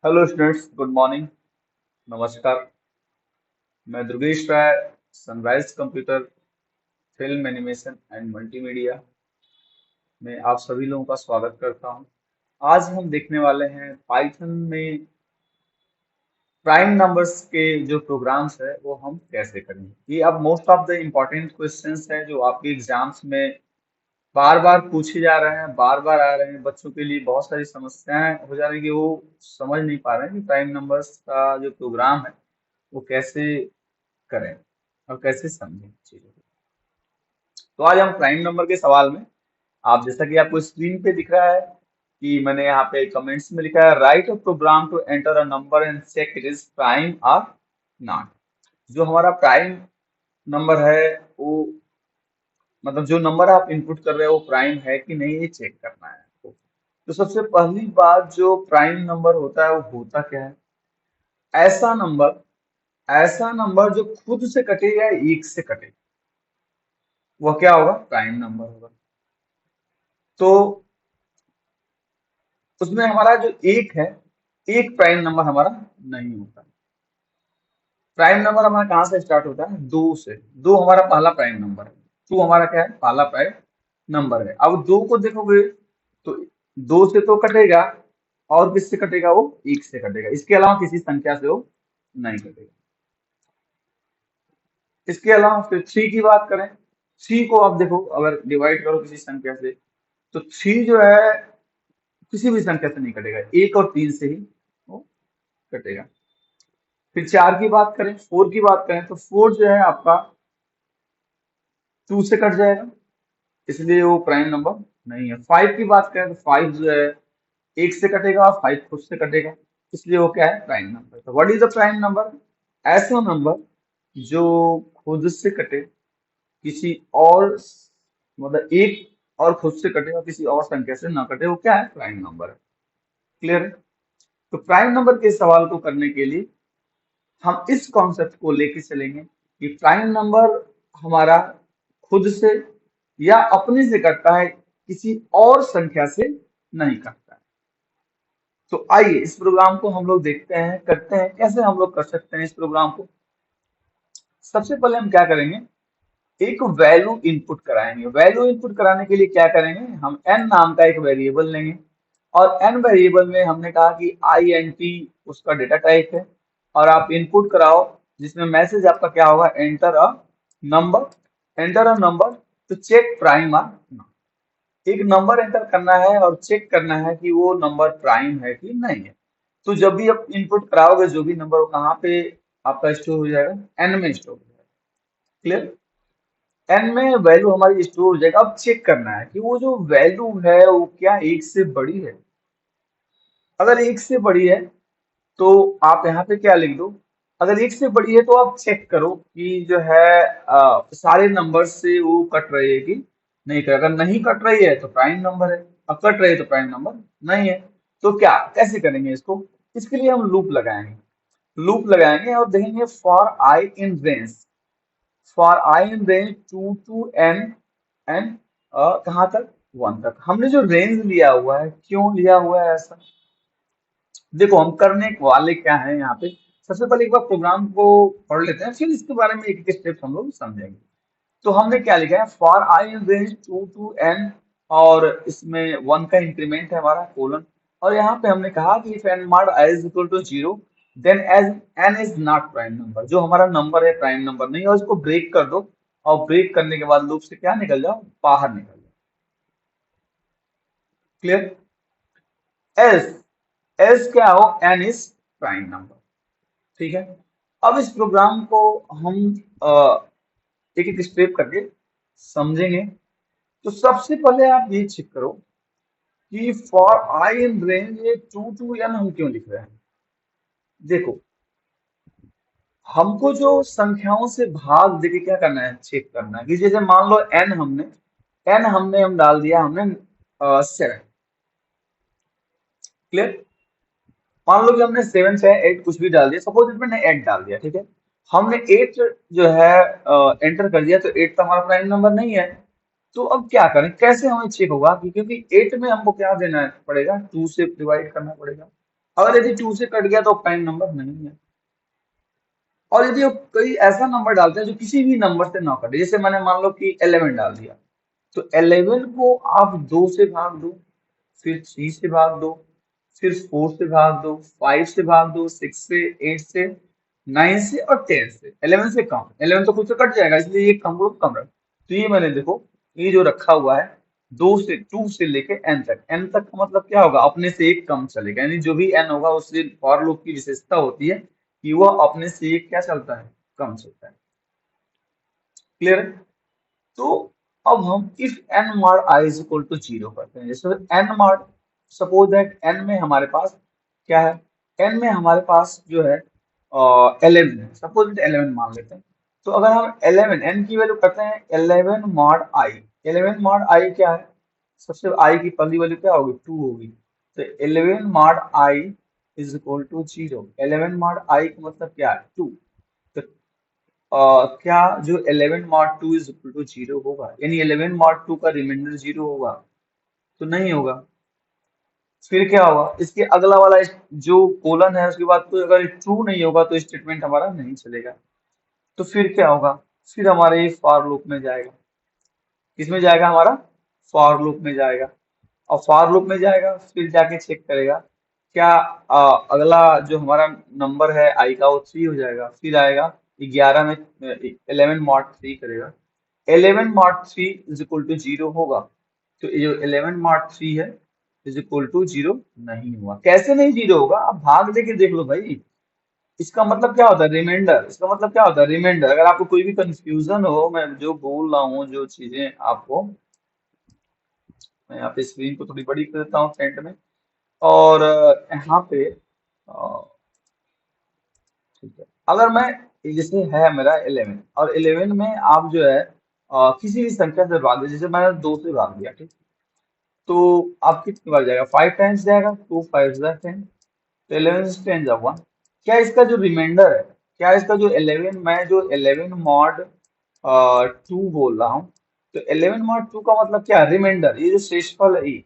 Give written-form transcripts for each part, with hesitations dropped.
Hello students, good morning. नमस्कार। मैं Durgesh Rai, sunrise computer, film animation and multimedia में आप सभी लोगों का स्वागत करता हूं। आज हम देखने वाले हैं पाइथन में प्राइम नंबर्स के जो प्रोग्राम्स है वो हम कैसे करेंगे। ये अब most of the important questions हैं जो आपके एग्जाम्स में बार बार पूछे जा रहे हैं, बार बार आ रहे हैं। बच्चों के लिए बहुत सारी समस्याएं हो जा रही है कि वो समझ नहीं पा रहे हैं कि प्राइम नंबर्स का जो प्रोग्राम है वो कैसे करें और कैसे समझें चीजों को। तो आज हम प्राइम नंबर के सवाल में, आप जैसा कि आपको स्क्रीन पे दिख रहा है कि मैंने यहाँ पे कमेंट्स में लिखा है, write a program to enter a number and check it is prime और नॉट। जो हमारा प्राइम नंबर है वो मतलब जो नंबर आप इनपुट कर रहे हो वो प्राइम है कि नहीं, ये चेक करना है आपको। तो सबसे पहली बात, जो प्राइम नंबर होता है वो होता क्या है? ऐसा नंबर ऐसा नंबर जो खुद से कटे या एक से कटे, वह क्या होगा? प्राइम नंबर होगा। तो उसमें हमारा जो एक है, एक प्राइम नंबर हमारा नहीं होता। प्राइम नंबर हमारा कहाँ से स्टार्ट होता है? दो से। दो हमारा पहला प्राइम नंबर है। टू हमारा क्या है? पहला प्राइम नंबर है। अब दो को देखोगे तो दो से तो कटेगा, और किससे कटेगा? वो एक से कटेगा। इसके अलावा किसी संख्या से वो नहीं कटेगा। इसके अलावा फिर थ्री की बात करें, थ्री को आप देखो, अगर डिवाइड करो किसी संख्या से तो थ्री जो है किसी भी संख्या से नहीं कटेगा, एक और तीन से ही वो कटेगा। फिर चार की बात करें, फोर की बात करें तो फोर जो है आपका टू से कट जाएगा, इसलिए वो प्राइम नंबर नहीं है। फाइव की बात करें तो फाइव जो है एक से कटेगा और फाइव खुद से कटेगा, इसलिए वो क्या है? Prime number. तो what is the prime number? ऐसा नंबर जो खुद से कटे, किसी और मतलब एक और खुद से कटे और किसी और संख्या से ना कटे, वो क्या है? प्राइम नंबर है। क्लियर है? तो प्राइम नंबर के सवाल को करने के लिए हम इस कॉन्सेप्ट को लेके चलेंगे कि प्राइम नंबर हमारा खुद से या अपने से कटता है, किसी और संख्या से नहीं कटता है। तो आइए इस प्रोग्राम को हम लोग देखते हैं, करते हैं कैसे हम लोग कर सकते हैं इस प्रोग्राम को। सबसे पहले हम क्या करेंगे, एक वैल्यू इनपुट कराएंगे। वैल्यू इनपुट कराने के लिए क्या करेंगे, हम n नाम का एक वेरिएबल लेंगे, और n वेरिएबल में हमने कहा कि int उसका डेटा टाइप है, और आप इनपुट कराओ जिसमें मैसेज आपका क्या होगा? Number enter a number to check prime और नॉट। एक नंबर एंटर करना है और चेक करना है कि वो नंबर प्राइम है कि नहीं है। तो जब भी आप इनपुट कराओगे जो भी नंबर, वो कहाँ पे आपका स्टोर हो जाएगा? n में स्टोर हो जाएगा। क्लियर? एन में वैल्यू हमारी स्टोर हो जाएगा। अब चेक करना है कि वो जो वैल्यू है वो क्या एक से बड़ी है। अगर एक से बड़ी है तो आप यहाँ पे क्या लिख दो, अगर एक से बड़ी है तो आप चेक करो कि जो है सारे नंबर से वो कट रही है कि नहीं कट। अगर नहीं कट रही है तो प्राइम नंबर है, अब कट रही है तो प्राइम नंबर नहीं है। तो क्या कैसे करेंगे इसको? इसके लिए हम लूप लगाएंगे और देखेंगे for i in range, for i in range two to n and कहाँ तक? वन तक। हमने जो रेंज लिया हुआ है, क्यों लिया हुआ है ऐसा? देखो हम करने वाले क्या है यहाँ पे। सबसे पहले एक बार प्रोग्राम को पढ़ लेते हैं, फिर इसके बारे में एक एक स्टेप हम लोग समझेंगे। तो हमने क्या लिखा है? For i in range two to n, और इसमें वन का इंक्रीमेंट है हमारा कोलन। और यहाँ पे हमने कहा कि if n mod i is equal to zero then as n is not prime number. जो हमारा नंबर है प्राइम नंबर नहीं है, और इसको ब्रेक कर दो, और ब्रेक करने के बाद लूप से क्या निकल जाओ? बाहर निकल जाओ। क्लियर? एल्स एल्स क्या हो? N is prime number. ठीक है? अब इस प्रोग्राम को हम एक एक स्टेप करके समझेंगे। तो सबसे पहले आप ये चेक करो कि फॉर आई इन रेंज ये टू टू एन हम क्यों लिख रहे हैं। देखो, हमको जो संख्याओं से भाग देके क्या करना है? चेक करना है कि जैसे मान लो एन हमने हम डाल दिया, हमने सेवन। क्लियर? मान लो कि हमने सेवन से एट कुछ भी डाल दिया, सपोज इट मैंने एट डाल दिया। ठीक है? हमने एट जो है एंटर कर दिया, तो एट तो हमारा प्राइम नंबर नहीं है। तो अब क्या करें, कैसे हमें चेक होगा? क्योंकि एट में हमको क्या देना पड़ेगा? टू से डिवाइड करना पड़ेगा। अगर यदि 2 से कट गया तो प्राइम नंबर नहीं है। और यदि आप कोई ऐसा नंबर डालते हैं जो किसी भी नंबर से ना कटे, जैसे मैंने मान लो कि 11 डाल दिया, तो 11 को आप 2 से भाग दो, फिर 3 से भाग दो, फिर 4 से भाग दो, 5 से भाग दो, 6 से, 8 से, 9 से और 10 से। 11 से कम, 11 तो खुद से कट जाएगा, इसलिए ये कम को कम रख। तो ये मैंने देखो, ये जो रखा हुआ है 2 से लेके एन तक, एन तक का मतलब क्या होगा, अपने से एक कम चलेगा, यानी जो भी एन होगा उससे फॉर लूप की विशेषता होती है कि वह अपने से एक क्या चलता है, कम चलता है। क्लियर है? तो अब हम if n mod i is equal to 0 करते हैं, जैसे n mod, suppose that n में हमारे पास क्या है, एन में हमारे पास जो है 11 है, सपोज दैट 11 मान लेते हैं। तो अगर हम 11 एन की वैल्यू करते हैं 11 मॉड आई, 11 मॉड आई क्या है, सबसे आई की पहली वैल्यू क्या होगी, 2 होगी। तो 11 mod i is equal to 0, 11 mod i का मतलब क्या है, 2। तो क्या जो 11 मॉड 2 इज इक्वल टू 0 होगा, यानी 11 मॉड 2 का रिमाइंडर 0 होगा, तो नहीं होगा। फिर क्या होगा, इसके अगला वाला जो कोलन है उसके बाद तो अगर ट्रू नहीं होगा तो स्टेटमेंट हमारा नहीं चलेगा। तो फिर क्या होगा, फिर हमारे ये फॉर लूप में जाएगा, किसमें जाएगा, हमारा फॉर लूप में जाएगा। और फॉर लूप में जाएगा, फिर जाके चेक करेगा क्या अगला जो हमारा नंबर है आई का वो 3 हो जाएगा, फिर आएगा 11 में 11 मॉड 3 करेगा, 11 मॉड 3 इज इक्वल टू 0 होगा। तो ये जो 11 मॉड 3 है इज इक्वल टू 0 नहीं हुआ। कैसे नहीं 0 होगा, आप भाग दे के देख लो भाई। इसका मतलब क्या होता है, रिमाइंडर, इसका मतलब क्या होता है, रिमाइंडर। अगर आपको कोई भी कंफ्यूजन हो, मैं जो बोल रहा हूँ जो चीजें आपको, मैं यहाँ पे स्क्रीन को थोड़ी बड़ी कर देता हूँ फ्रंट में, और यहाँ पे ठीक है, अगर मैं, जैसे है मेरा 11 और 11 में आप जो है किसी भी संख्या से भाग दे, जैसे मैंने 2 से भाग दिया, ठीक, तो आप कितनी बार जाएगा, 5 टाइम्स जाएगा, 2 5 10, तो 11 से 10 जा 1। क्या इसका जो रिमाइंडर है, क्या इसका जो 11, मैं जो 11 मॉड 2 बोल रहा हूँ, तो 11 मॉड 2 का मतलब क्या है, रिमाइंडर, ये जो शेषफल है ये।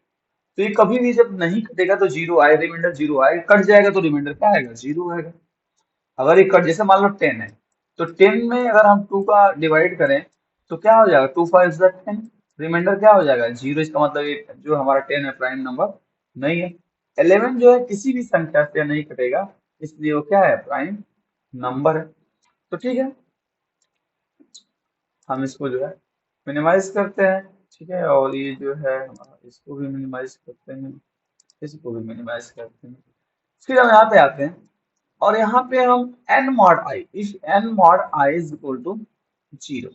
तो ये कभी भी जब नहीं कटेगा तो 0 आए, रिमाइंडर 0 आए, कट जाएगा तो रिमाइंडर क्या आएगा, 0 आएगा। अगर ये कट, जैसे मान लो 10 है, तो 10 में अगर हम 2 का डिवाइड करें तो क्या हो जाएगा, 2 5 10, रिमाइंडर क्या हो जाएगा, 0। इसका मतलब ये जो हमारा 10 है प्राइम नंबर नहीं है। 11 जो है किसी भी संख्या से नहीं कटेगा, इसलिए वो क्या है, प्राइम नंबर है। तो ठीक है, हम इसको जो है मिनिमाइज करते हैं, ठीक है, और ये जो है हमारा, इसको भी मिनिमाइज करते हैं, इसको भी मिनिमाइज करते हैं। फिर हम यहाँ पे आते हैं, और यहाँ पे हम n mod i, if n mod i is equal to 0,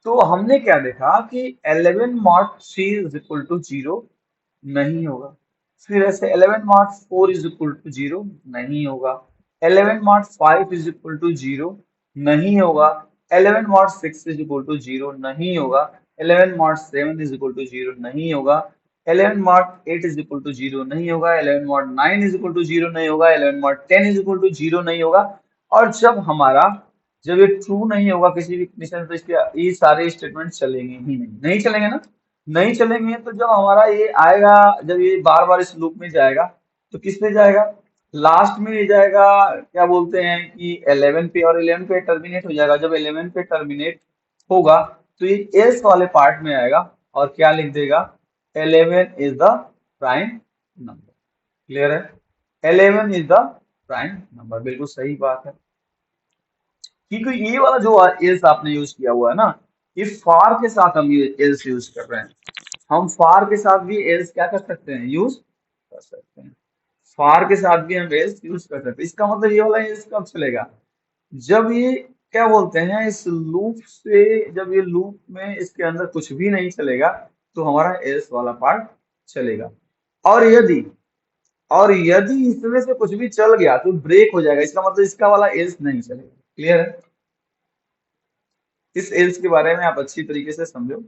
तो हमने क्या देखा कि 11 मॉड 3 इज इक्वल टू 0 नहीं होगा। फिर ऐसे 11 मॉड 4 इज इक्वल टू 0 नहीं होगा, 11 मॉड 5 इज इक्वल टू 0 नहीं होगा, 11 मॉड 6 इज इक्वल टू 0 नहीं होगा, 11 मॉड 7 इज इक्वल टू 0 नहीं होगा, 11 मॉड 8 इज इक्वल टू 0 नहीं होगा, 11 मॉड 9 इज इक्वल टू 0 नहीं होगा, 11 मॉड 10 इज इक्वल टू 0 नहीं होगा। और जब ये ट्रू नहीं होगा किसी भी कंडीशन, तो इसके ये सारे स्टेटमेंट चलेंगे ही नहीं, नहीं चलेंगे ना, नहीं चलेंगे। तो जब हमारा ये आएगा, जब ये बार बार इस लूप में जाएगा, तो किस पे जाएगा, लास्ट में ये जाएगा, क्या बोलते हैं कि 11 पे, और 11 पे टर्मिनेट हो जाएगा। जब 11 पे टर्मिनेट होगा तो ये एल्स वाले पार्ट में आएगा और क्या लिख देगा, 11 is the prime number. Clear है, 11 इज द प्राइम नंबर, बिल्कुल सही बात है। क्योंकि ये वाला जो एल्स आपने यूज किया हुआ है ना, ये फार के साथ हम ये एल्स यूज कर रहे हैं। हम फार के साथ भी एल्स क्या कर सकते हैं, यूज कर सकते हैं। फार के साथ भी हम एल्स यूज कर सकते हैं। इसका मतलब ये वाला एल्स कब चलेगा, जब ये क्या बोलते हैं, इस लूप से, जब ये लूप में इसके अंदर कुछ भी नहीं चलेगा तो हमारा एल्स वाला पार्ट चलेगा। और यदि और यदि इसमें से कुछ भी चल गया तो ब्रेक हो जाएगा, इसका मतलब इसका वाला एल्स नहीं चलेगा। क्लियर है, इस एल्स के बारे में आप अच्छी तरीके से समझो।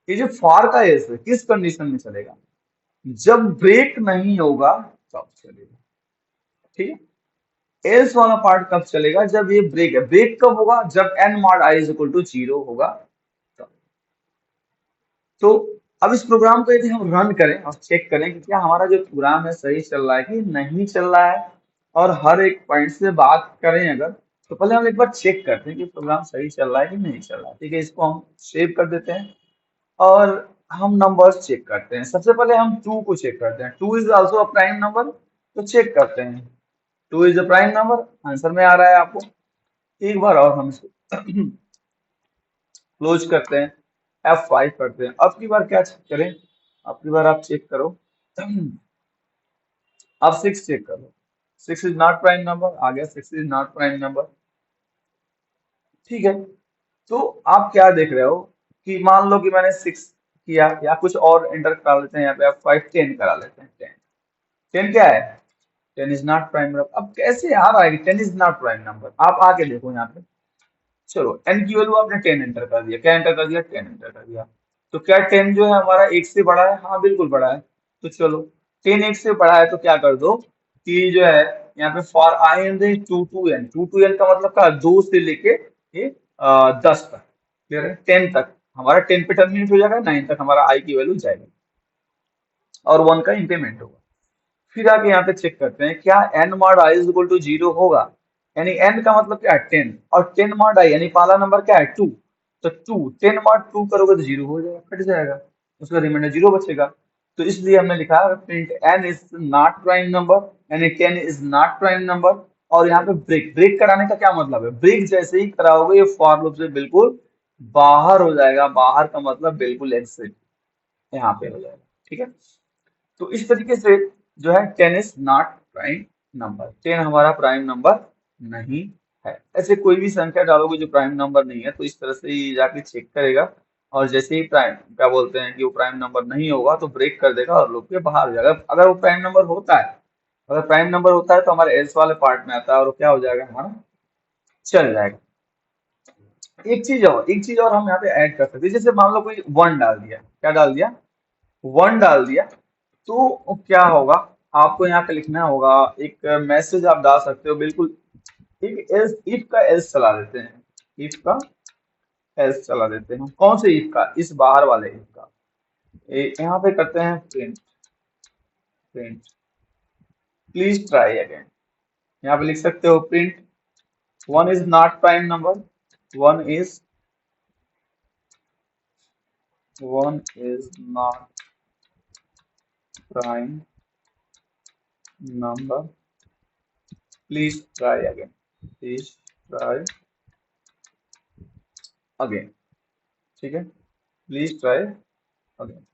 ये जो फॉर का एल्स है किस कंडीशन में चलेगा, जब ब्रेक नहीं होगा तब चलेगा। ठीक है, एल्स वाला पार्ट कब चलेगा, जब ये ब्रेक है। ब्रेक कब होगा, जब n mod i is equal to 0 होगा तब। तो अब इस प्रोग्राम को यदि हम रन करें और चेक करें कि क्या हमारा जो प्रोग्राम है सही चल रहा है कि नहीं चल रहा है, और हर एक पॉइंट से बात करें अगर, तो पहले हम एक बार चेक करते हैं कि प्रोग्राम सही चल रहा है कि नहीं चल रहा है। ठीक है, इसको हम सेव कर देते हैं और हम नंबर्स चेक करते हैं। सबसे पहले हम 2 को चेक करते हैं। 2 is also a prime number, तो चेक करते हैं। 2 is a prime number, answer में आ रहा है आपको। एक बार और हम इसको क्लोज करते हैं, F5 करते हैं। अब की बार क्या चेक करें, अब की बार आप चेक करो। अब 6 चेक करो, 6 इज नॉट प्राइम नंबर, आ गया 6 इज नॉट प्राइम नंबर। ठीक है, तो आप क्या देख रहे हो कि मान लो कि मैंने 6 किया, या कुछ और एंटर करा लेते हैं यहाँ पे, आप 5 10 करा लेते हैं। 10 10 क्या है, 10 इज नॉट प्राइम नंबर। अब कैसे आ रहा है कि 10 इज नॉट प्राइम नंबर, आप आके देखो यहाँ पे। चलो n की वैल्यू आपने 10 एंटर कर दिया, क्या एंटर कर दिया, 10 एंटर कर दिया। तो क्या 10 जो है हमारा 1 से बड़ा है, हाँ बिल्कुल बड़ा है। तो चलो 10 1 से बड़ा है, तो क्या कर दो कि जो है यहाँ पे for i in the 2 to n, 2 to n का मतलब क्या, 2 से लेके ये 10 तक, क्लियर है। 10 तक हमारा 10 पे टर्मिनेट हो जाएगा, 9 तक हमारा i की वैल्यू जाएगी और 1 का इंक्रीमेंट होगा। फिर आगे यहाँ पे चेक करते हैं क्या n mod i is equal to 0 होगा, यानी n का मतलब क्या है 10, और 10 मॉड i यानी पहला नंबर क्या है 2, तो 2 10 मॉड 2 करोगे तो 0 हो जाएगा, कट जाएगा, उसका रिमाइंडर 0 बचेगा। तो इसलिए हमने लिखा print n is not prime number, यानी 10 इज नॉट प्राइम नंबर। और यहाँ पे ब्रेक, ब्रेक कराने का क्या मतलब है, ब्रेक जैसे ही कराओगे ये फॉर लूप से बिल्कुल बाहर हो जाएगा, बाहर का मतलब बिल्कुल एग्जिट यहाँ पे हो जाएगा। ठीक है, तो इस तरीके से जो है 10 इज नॉट प्राइम नंबर, 10 हमारा प्राइम नंबर नहीं है। ऐसे कोई भी संख्या डालोगे जो प्राइम नंबर नहीं है, तो इस तरह से ही जाके चेक करेगा, और जैसे ही प्राइम क्या बोलते हैं कि वो प्राइम नंबर नहीं होगा तो ब्रेक कर देगा और लूप के बाहर हो जाएगा। अगर वो प्राइम नंबर होता है, अगर प्राइम नंबर होता है तो हमारे एल्स वाले पार्ट में आता है, और वो क्या हो जाएगा, हमारा चल जाएगा। एक चीज और हम यहाँ पे ऐड कर सकते हैं, जैसे मान लो कोई 1 डाल दिया, क्या डाल दिया, 1 डाल दिया, तो क्या होगा, आपको यहाँ पे लिखना होगा एक मैसेज आप डाल सकते हो बिल्कुल, एक एल्स, इफ का एल्स चला देते हैं, इफ का एल्स चला देते हैं। कौन से इफ का, इस बाहर वाले इफ का। यहाँ पे करते हैं print, print please try again. यहाँ पे लिख सकते हो print 1 is not prime number, 1 is 1 is not prime number, please try again, please try again. ठीक है, प्लीज ट्राई अगेन।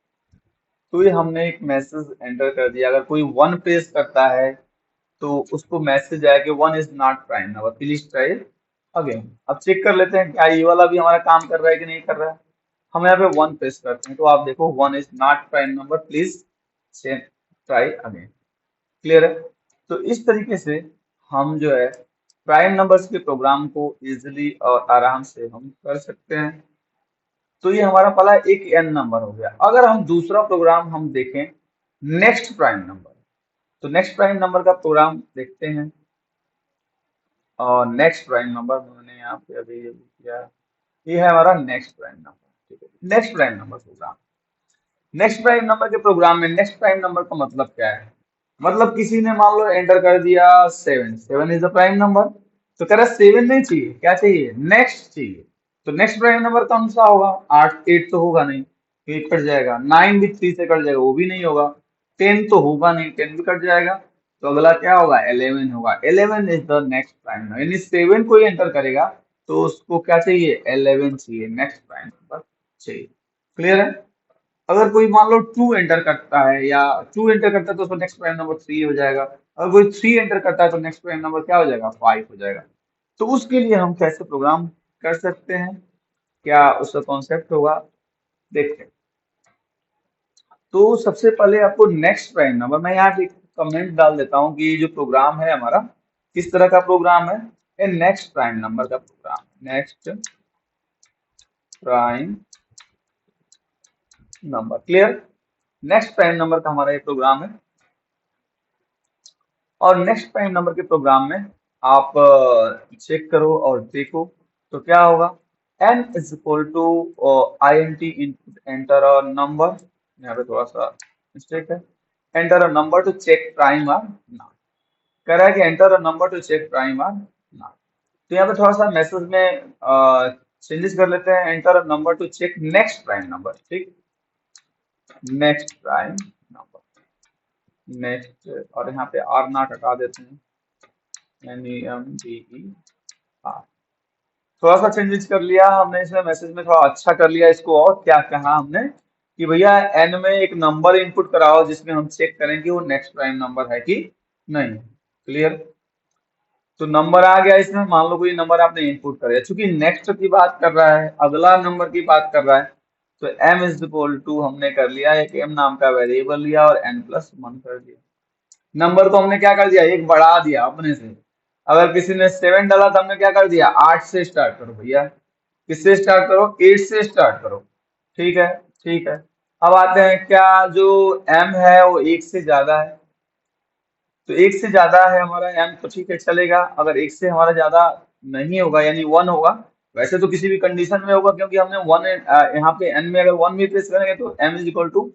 तो ये हमने एक मैसेज एंटर कर दिया, अगर कोई 1 प्रेस करता है तो उसको मैसेज आया कि 1 is not prime number, please try again. अब चेक कर लेते हैं क्या ये वाला भी हमारा काम कर रहा है कि नहीं कर रहा है। हम यहाँ पे 1 प्रेस करते हैं तो आप देखो 1 is not prime number, please try again, clear है। तो इस तरीके से हम जो है प्राइम नंबर्स के प्रोग्राम को इजिली और आराम से हम कर सकते हैं। तो ये हमारा पहला एक n नंबर हो गया। अगर हम दूसरा प्रोग्राम हम देखें, नेक्स्ट प्राइम नंबर, तो नेक्स्ट प्राइम नंबर का प्रोग्राम देखते हैं। और नेक्स्ट प्राइम नंबर मैंने यहाँ पे अभी ये किया, ये है हमारा नेक्स्ट प्राइम नंबर। ठीक है, next prime number program, next prime number के प्रोग्राम में नेक्स्ट प्राइम नंबर का मतलब क्या है, मतलब किसी ने मान लो एंटर कर दिया 7, 7 इज द प्राइम नंबर, तो कह रहा 7 नहीं चाहिए, क्या चाहिए, नेक्स्ट चाहिए। तो नेक्स्ट प्राइम नंबर कौन सा होगा, 8 8 तो होगा नहीं, 8 कट जाएगा, 9 भी 3 से कट जाएगा, वो भी नहीं होगा, 10 तो होगा नहीं, 10 भी कट जाएगा। तो अगला क्या होगा, 11 होगा, 11 is the next prime number, यानी 7 कोई एंटर करेगा तो उसको क्या चाहिए, 11 चाहिए, नेक्स्ट प्राइम नंबर चाहिए, क्लियर है। अगर कोई मान लो 2 एंटर करता है, या 2 एंटर करता है तो उसका नेक्स्ट प्राइम नंबर 3 हो जाएगा। अगर कोई 3 एंटर करता है तो नेक्स्ट प्राइम नंबर क्या हो जाएगा, 5 हो जाएगा। तो उसके लिए हम कैसे प्रोग्राम कर सकते हैं, क्या उसका कॉन्सेप्ट होगा, देखते हैं। तो सबसे पहले आपको नेक्स्ट प्राइम नंबर, मैं यहाँ पे कमेंट डाल देता हूँ कि जो प्रोग्राम है हमारा किस तरह का प्रोग्राम है, ये नेक्स्ट प्राइम नंबर का प्रोग्राम, next prime number, clear. Next prime number का हमारा ये प्रोग्राम है। और नेक्स्ट प्राइम नंबर के प्रोग्राम में आप चेक करो और देखो तो क्या होगा, n is equal to i n t input enter a number, यहाँ पे थोड़ा सा मिस्टेक है। Enter a number to check prime or not, कह रहा है कि enter a number to check prime or not. तो यहाँ पे थोड़ा सा मैसेज में चेंजेस कर लेते हैं। Enter a number to check next prime number, ठीक, नेक्स्ट प्राइम नंबर, नेक्स्ट, और यहाँ पे आर नॉट हटा देते हैं, NEMDER। थोड़ा सा चेंजेस कर लिया हमने इसमें, मैसेज में थोड़ा अच्छा कर लिया इसको। और क्या कहा हमने कि भैया एन में एक नंबर इनपुट कराओ जिसमें हम चेक करें कि वो नेक्स्ट प्राइम नंबर है कि नहीं। क्लियर? तो नंबर आ गया इसमें, मान लो कोई नंबर आपने इनपुट कर दिया, चूंकि नेक्स्ट की बात कर रहा है, अगला नंबर की बात कर रहा है, तो m इज इक्वल टू हमने कर लिया एक m नाम का वेरिएबल लिया और n+1 कर दिया। नंबर को हमने क्या कर दिया, एक बढ़ा दिया अपने से। अगर किसी ने 7 डाला तो हमने क्या कर दिया, 8 से स्टार्ट करो भैया। किससे स्टार्ट करो, 8 से स्टार्ट करो। ठीक है, ठीक है। अब आते हैं, क्या जो m है वो 1 से ज्यादा है? तो 1 से ज्यादा है हमारा m, तो ठीक है चलेगा। अगर 1 से हमारा ज्यादा नहीं होगा यानी 1 होगा, वैसे तो किसी भी कंडीशन में होगा क्योंकि हमने 1 यहाँ पे n में अगर 1 भी प्लेस करेंगे तो m is equal to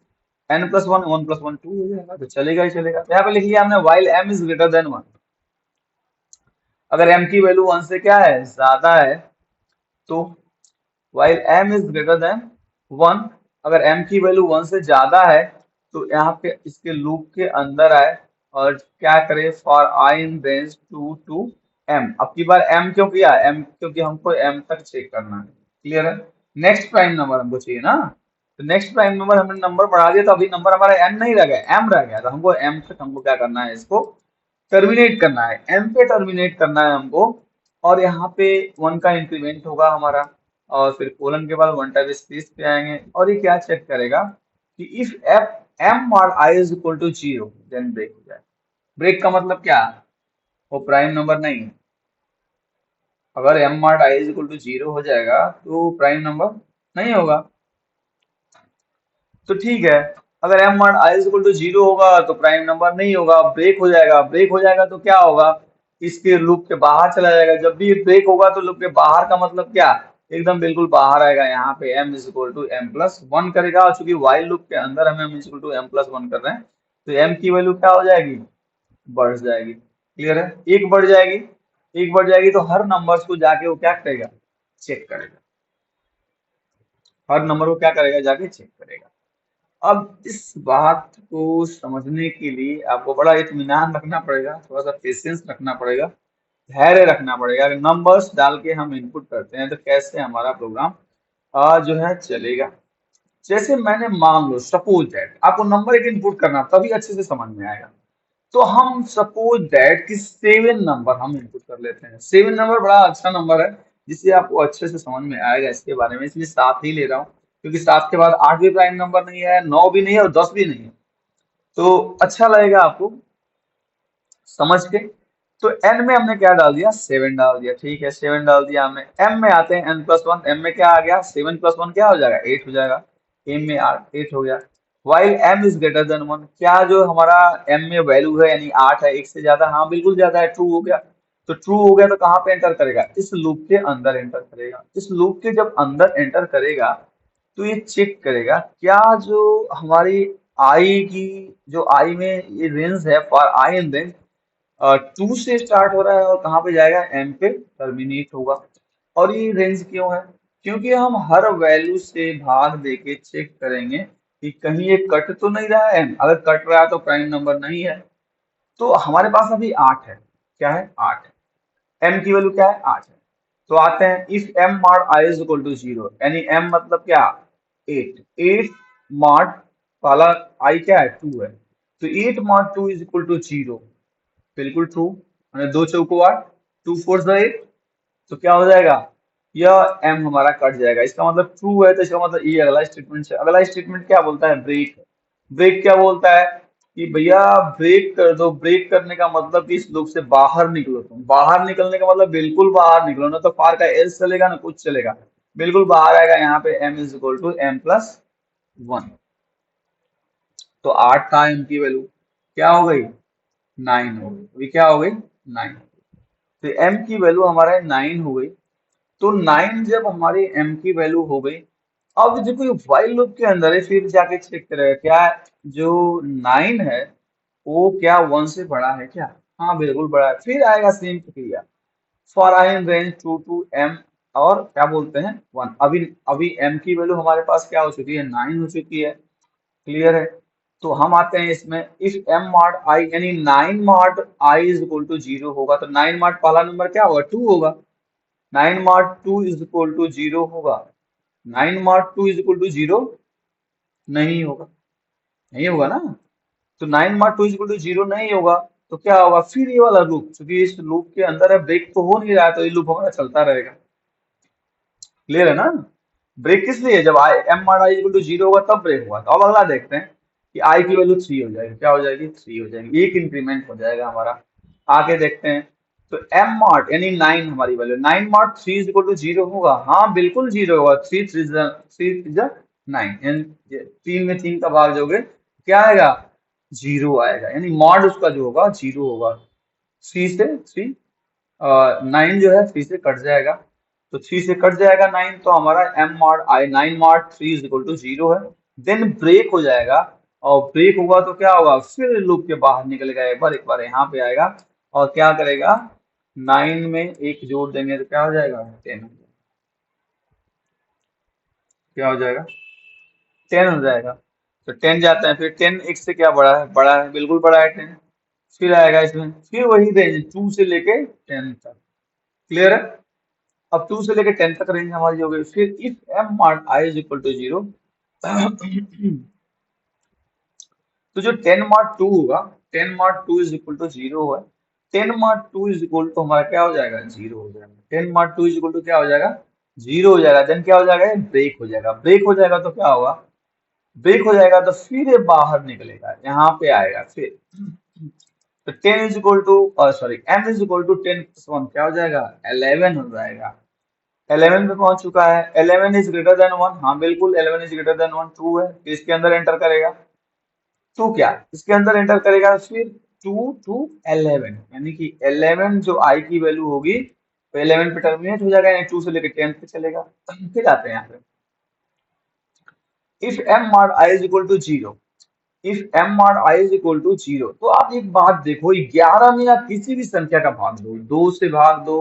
n+1, 1+1 2 हो जाएगा, तो चलेगा ही चलेगा। तो यहाँ पे लिख लिया हमने while m is greater than 1। अगर m की वैल्यू 1 से क्या है, ज्यादा है, तो while m is greater than 1, अगर m की वैल्यू 1 से ज्यादा है तो यहाँ पे इसके लूप के अंदर आए और क्या करे, for i in range 2 to m। अब की बार m क्यों किया, m क्योंकि हमको m तक चेक करना है। क्लियर है? नेक्स्ट प्राइम नंबर हमको चाहिए ना, तो नेक्स्ट प्राइम नंबर हमने नंबर बढ़ा दिया, तो अभी नंबर हमारा m नहीं रह गया, m रह गया, तो हमको m तक हमको क्या करना है, इसको टर्मिनेट करना है, m पे टर्मिनेट करना है हमको। और यहाँ पे 1 का इंक्रीमेंट होगा हमारा, और फिर कोलन के बाद 1 टाइप स्पेस पे आएंगे, और ये क्या चेक करेगा कि if f m mod i is equal to 0 then break हो जाए। ब्रेक का मतलब क्या, वो प्राइम नंबर नहीं है। अगर m mod i is equal to 0 हो जाएगा तो प्राइम नंबर नहीं होगा। तो ठीक है, अगर m mod i is equal to 0 होगा तो प्राइम नंबर नहीं होगा, ब्रेक हो जाएगा। ब्रेक हो जाएगा तो क्या होगा, इसके लूप के बाहर चला जाएगा। जब भी ब्रेक होगा तो लूप के बाहर का मतलब क्या, एकदम बिल्कुल बाहर आएगा। यहाँ पे m is equal to m+1 करेगा, और चूंकि while लूप के अंदर हम m is equal to m+1 कर रहे हैं, तो m की वैल्यू क्या हो जाएगी, बढ़ जाएगी। क्लियर है? एक बढ़ जाएगी, एक बढ़ जाएगी तो हर नंबर्स को जाके वो क्या करेगा, चेक करेगा। हर नंबर को क्या करेगा, जाके चेक करेगा। अब इस बात को समझने के लिए आपको बड़ा इत्मीनान रखना पड़ेगा, थोड़ा सा पेशेंस रखना पड़ेगा, धैर्य रखना पड़ेगा। अगर नंबर्स डाल के हम इनपुट करते हैं तो कैसे हमारा प्रोग्राम जो है चलेगा। जैसे मैंने मान लो सपोज दैट आपको नंबर एक इनपुट करना, तभी अच्छे से समझ में आएगा। तो हम सपोज दैट कि 7 नंबर हम इनपुट कर लेते हैं। 7 नंबर बड़ा अच्छा नंबर है जिससे आपको अच्छे से समझ में आएगा इसके बारे में, इसलिए 7 ही ले रहा हूँ, क्योंकि 7 के बाद 8 भी प्राइम नंबर नहीं है, 9 भी नहीं है और 10 भी नहीं है, तो अच्छा लगेगा आपको समझ के। तो n में हमने क्या डाल दिया, 7 डाल दिया। ठीक है, 7 डाल दिया हमने। m में आते हैं n+1, m में क्या आ गया, 7+1 क्या हो जाएगा, 8 हो जाएगा। m में 8 हो गया। while m is greater than 1, क्या जो हमारा m में वैल्यू है यानी 8 है, 1 से ज्यादा, हाँ बिल्कुल ज्यादा है, ट्रू हो गया। तो ट्रू हो गया तो कहाँ पे एंटर करेगा, इस लूप के अंदर एंटर करेगा। इस लूप के जब अंदर एंटर करेगा तो ये चेक करेगा क्या जो हमारी आई की, जो आई में ये रेंज है, फॉर आई इन रेंज 2 से स्टार्ट हो रहा है और कहाँ पे जाएगा, m पे टर्मिनेट होगा। और ये रेंज क्यों है, क्योंकि हम हर वैल्यू से भाग देके चेक करेंगे कि कहीं ये कट तो नहीं रहा है m। अगर कट रहा है तो प्राइम नंबर नहीं है। तो हमारे पास अभी 8 है, क्या है, 8 है, m की वैल्यू क्या है, 8 है। तो आते हैं, if m mod i is equal to 0, यानी m मतलब क्या, 8, 8 mod वाला i क्या है, 2 है, तो 8 mod 2 इज इक्वल टू 0, बिल्कुल ट्रू। मैंने 2 चौको 8, 2 4 8, तो क्या हो जाएगा, यह m हमारा कट जाएगा। इसका मतलब ट्रू है, तो इसका मतलब ये अगला स्टेटमेंट है। अगला स्टेटमेंट क्या बोलता है, ब्रेक। ब्रेक क्या बोलता है कि भैया ब्रेक कर दो। ब्रेक करने का मतलब कि इस लूप से बाहर निकलो। तुम बाहर निकलने का मतलब बिल्कुल बाहर निकलो, ना तो फार का एल्स चलेगा ना कुछ चलेगा, बिल्कुल बाहर आएगा। यहाँ पे m is equal to m+1, तो 8 था m की वैल्यू, क्या हो गई, 9 हो गई। अभी क्या हो गई, 9। तो m की वैल्यू हमारे 9 हो गई। तो 9 जब हमारी m की वैल्यू हो गई, अब देखो ये while लूप के अंदर है, फिर जाके चेक करेगा क्या जो 9 है वो क्या 1 से बड़ा है क्या। हाँ बिल्कुल बड़ा है, फिर आएगा सेम प्रक्रिया for i in range 2 to m और क्या बोलते हैं 1। अभी अभी m की वैल्यू हमारे पास क्या हो चुकी है 9 हो चुकी है, क्लियर है। तो हम आते हैं इसमें इफ m मॉड i यानी 9 mod i is equal to 0 होगा तो 9 मॉड पहला नंबर क्या होगा 2 होगा, 9 मॉड 2 इज इक्वल टू 0 होगा, 9 मॉड 2 इज इक्वल टू 0 नहीं होगा, नहीं होगा ना। तो 9 मॉड 2 इज इक्वल टू 0 नहीं होगा तो क्या होगा फिर ये वाला लूप, क्योंकि इस लूप के अंदर है ब्रेक तो हो नहीं रहा है तो ये लूप हमारा चलता रहेगा, क्लियर है ना। ब्रेक किस लिए, जब i m mod i equal to 0 होगा तब ब्रेक होगा। तो अब अगला देखते हैं कि आई की वैल्यू 3 हो जाएगी, क्या हो जाएगी 3 हो जाएगी, एक इंक्रीमेंट हो जाएगा हमारा। आगे देखते हैं तो एम मॉड यानी 9 हमारी value 9 mod 3 is equal to 0 होगा, हाँ बिल्कुल 0 होगा, 3 3 इज 9, 3 में 3 का भाग दोगे क्या आएगा 0 आएगा, यानी मॉड उसका जो होगा 0 होगा। 3 से 3 9 जो है 3 से कट जाएगा, तो 3 से कट जाएगा 9 तो हमारा m mod i 9 mod 3 is equal to 0 है। देन ब्रेक हो जाएगा, और ब्रेक होगा तो क्या होगा फिर लूप के बाहर निकलेगा, एक बार यहाँ पे आएगा और क्या करेगा 9 में एक जोड़ देंगे तो क्या हो जाएगा 10, क्या हो जाएगा 10 हो जाएगा। तो 10 जाता है, फिर 10 एक से क्या बड़ा है बिल्कुल बड़ा है 10। फिर आएगा इसमें फिर वही रेंज 2 से लेके 10 तक, क्लियर है। अब 2 से लेकर 10 तक रेंज हमारी हो गई, फिर if m mod i is equal to 0 तो जो 10 मॉड 2 होगा 10 मॉड 2 इज इक्वल टू 0 है, 10 मॉड 2 इज इक्वल टू हमारा क्या हो जाएगा 0 हो जाएगा, 10 मॉड 2 इज इक्वल टू क्या हो जाएगा 0 हो जाएगा। देन क्या हो जाएगा ब्रेक हो जाएगा, ब्रेक हो जाएगा तो क्या होगा ब्रेक हो जाएगा तो फिर ये बाहर निकलेगा यहाँ पे आएगा फिर। तो 10 is equal to sorry m is equal to 10 plus 1 क्या हो जाएगा 11 हो जाएगा। 11 पे पहुंच चुका है, 11 इज ग्रेटर देन 1, हाँ बिल्कुल 11 इज ग्रेटर देन 1 2 है तो इसके अंदर एंटर करेगा। तो क्या इसके अंदर एंटर करेगा फिर 2 टू 11 यानी कि 11 जो i की वैल्यू होगी तो 11 पे टर्मिनेट हो जाएगा, यानी 2 से लेकर 10 पे चलेगा। फिर आते हैं यहाँ पे if m mod i is equal to 0, if m mod i is equal to 0 तो आप एक बात देखो 11 में आप किसी भी संख्या का भाग दो, 2 से भाग दो,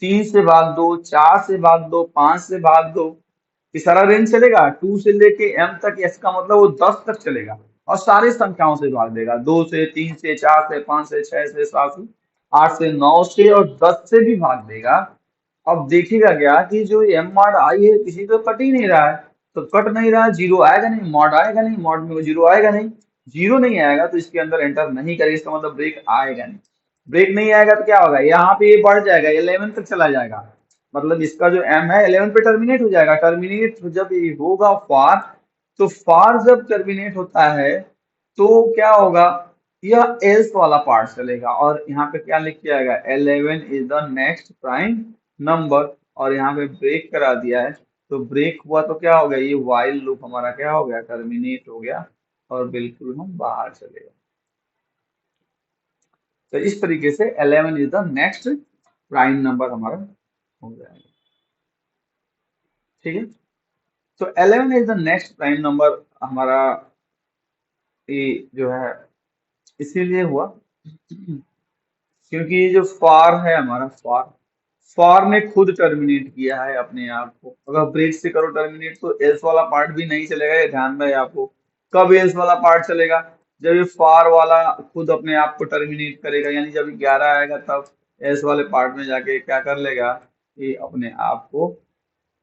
3 से भाग दो, 4 से भाग दो, 5 से भाग दो, ये सारा रेंज चलेगा 2 से लेके m तक, इसका मतलब वो 10 तक चलेगा और सारी संख्याओं से भाग देगा, 2 से 3 से 4 से 5 से 6 से 7 से 8 से 9 से और 10 से भी भाग देगा। अब देखिएगा क्या कि जो m मॉड आई है किसी तो कट ही नहीं रहा है, तो कट नहीं रहा है जीरो आएगा नहीं, मॉड आएगा नहीं, मॉड में जीरो आएगा नहीं, जीरो नहीं आएगा तो इसके अंदर एंटर नहीं करेगा, इसका मतलब ब्रेक आएगा नहीं। ब्रेक नहीं आएगा तो क्या होगा यहाँ पे ये बढ़ जाएगा 11 तक चला जाएगा, मतलब इसका जो m है 11 पे टर्मिनेट हो जाएगा। टर्मिनेट जब ये होगा फार, तो फार जब टर्मिनेट होता है तो क्या होगा यह एल्स वाला पार्ट चलेगा और यहाँ पे क्या लिख के आएगा 11 is the next prime number, और यहाँ पे ब्रेक करा दिया है तो ब्रेक हुआ तो क्या हो गया ये वाइल लूप हमारा क्या हो गया टर्मिनेट हो गया और बिल्कुल हम बाहर चले गए। तो इस तरीके से 11 is the next prime number हमारा हो जाएगा, ठीक है। तो 11 is the next prime number हमारा ये जो है इसीलिए हुआ क्योंकि ये जो फार है हमारा फार, फार ने खुद टर्मिनेट किया है अपने आप को। अगर ब्रेक से करो टर्मिनेट तो एल्स वाला पार्ट भी नहीं चलेगा, ये ध्यान रहे आपको। कब एल्स वाला पार्ट चलेगा जब ये फार वाला खुद अपने आप को टर्मिनेट करेगा, यानी जब 11 आएगा तब एल्स वाले पार्ट में जाके क्या कर लेगा ये अपने आप को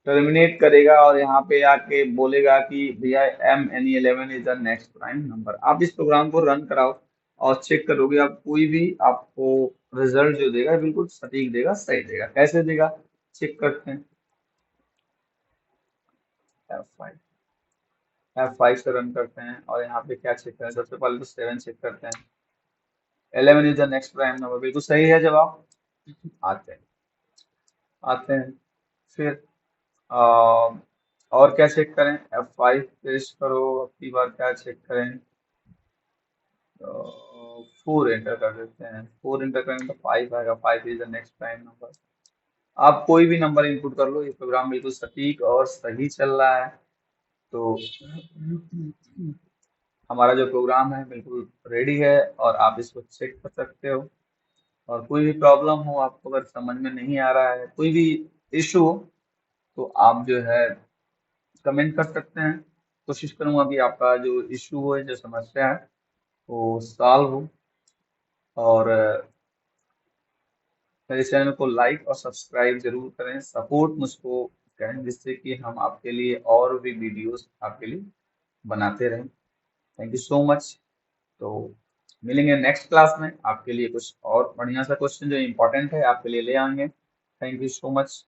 टर्मिनेट करेगा और यहाँ पे आके बोलेगा कि भैया m यानी 11 is the next prime number. आप इस प्रोग्राम को रन कराओ और चेक करोगे आप कोई भी आपको रिजल्ट जो देगा बिल्कुल सटीक देगा सही देगा। कैसे देगा चेक करते हैं, F5 F5 से रन करते हैं और यहाँ पे क्या चेक करें सबसे पहले तो 7 चेक करते हैं, 11 is the next prime number बिल्कुल सही है जवाब। आते हैं आते हैं फिर और क्या चेक करें F5 पेस्ट करो, अब की बार क्या चेक करें 4 एंटर कर देते हैं, 4 एंटर करें तो 5 आएगा, 5 is the next prime number. आप कोई भी नंबर इनपुट कर लो, ये प्रोग्राम बिल्कुल सटीक और सही चल रहा है। तो हमारा जो प्रोग्राम है बिल्कुल रेडी है और आप इसको चेक कर सकते हो। और कोई भी प्रॉब्लम हो, आपको अगर समझ में नहीं आ रहा है, कोई भी इशू हो, तो आप जो है कमेंट कर सकते हैं। कोशिश करूंगा कि आपका जो इशू है, जो समस्या है, वो सॉल्व हो। और मेरे चैनल को लाइक और सब्सक्राइब जरूर करें, सपोर्ट मुझको करें, जिससे कि हम आपके लिए और भी वीडियोस आपके लिए बनाते रहें। Thank you so much. तो मिलेंगे नेक्स्ट क्लास में, आपके लिए कुछ और बढ़िया सा क्वेश्चन जो इम्पोर्टेंट है आपके लिए ले आएंगे। Thank you so much.